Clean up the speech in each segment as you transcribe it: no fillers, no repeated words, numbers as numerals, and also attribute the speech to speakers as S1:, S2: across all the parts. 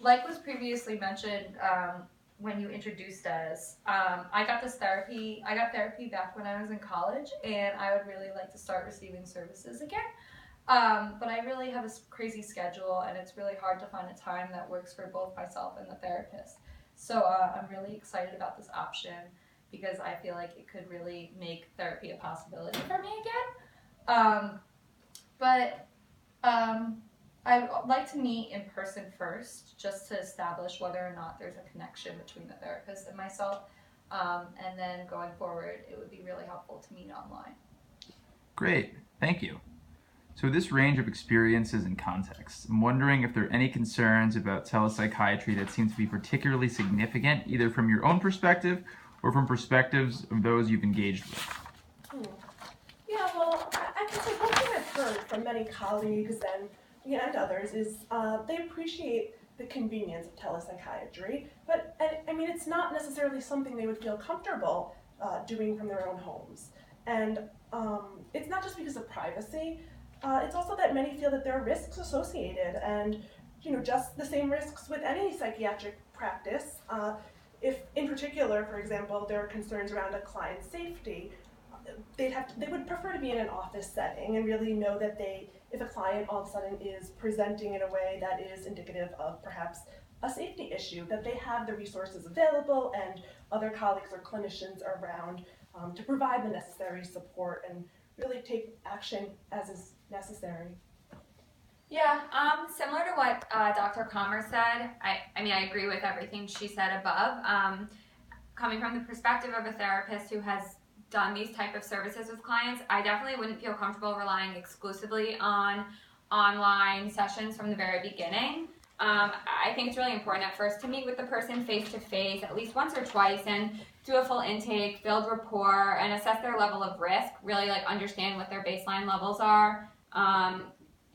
S1: like was previously mentioned, when you introduced us, I got therapy back when I was in college, and I would really like to start receiving services again. But I really have a crazy schedule, and it's really hard to find a time that works for both myself and the therapist. So I'm really excited about this option because I feel like it could really make therapy a possibility for me again. But I would like to meet in person first, just to establish whether or not there's a connection between the therapist and myself. And then going forward, it would be really helpful to meet online.
S2: Great, thank you. So, with this range of experiences and contexts, I'm wondering if there are any concerns about telepsychiatry that seem to be particularly significant, either from your own perspective or from perspectives of those you've engaged with.
S3: Yeah, well, I can say one thing I've heard from many colleagues and others is they appreciate the convenience of telepsychiatry, but I mean, it's not necessarily something they would feel comfortable doing from their own homes. And it's not just because of privacy, it's also that many feel that there are risks associated, and just the same risks with any psychiatric practice. If, in particular, for example, there are concerns around a client's safety, they would prefer to be in an office setting and really know that if a client all of a sudden is presenting in a way that is indicative of perhaps a safety issue, that they have the resources available and other colleagues or clinicians around to provide the necessary support and really take action as is necessary.
S4: Yeah, similar to what Dr. Commer said, I mean, I agree with everything she said above. Coming from the perspective of a therapist who has done these type of services with clients, I definitely wouldn't feel comfortable relying exclusively on online sessions from the very beginning. I think it's really important at first to meet with the person face to face at least once or twice and do a full intake, build rapport, and assess their level of risk, really like understand what their baseline levels are.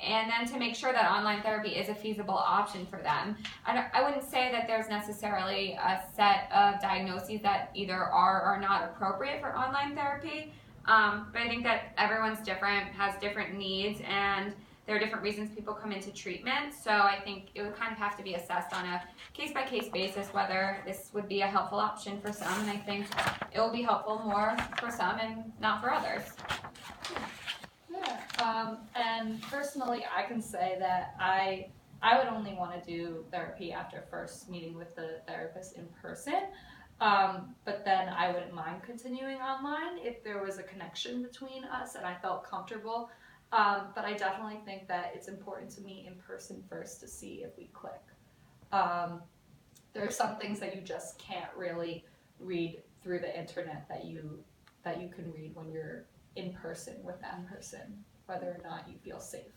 S4: And then to make sure that online therapy is a feasible option for them. I wouldn't say that there's necessarily a set of diagnoses that either are or not appropriate for online therapy, but I think that everyone's different, has different needs, and there are different reasons people come into treatment. So I think it would kind of have to be assessed on a case-by-case basis whether this would be a helpful option for some, and I think it will be helpful more for some and not for others.
S1: And personally, I can say that I would only want to do therapy after first meeting with the therapist in person. But then I wouldn't mind continuing online if there was a connection between us and I felt comfortable. But I definitely think that it's important to meet in person first to see if we click. There are some things that you just can't really read through the internet that you can read when you're in person with that person, whether or not you feel safe.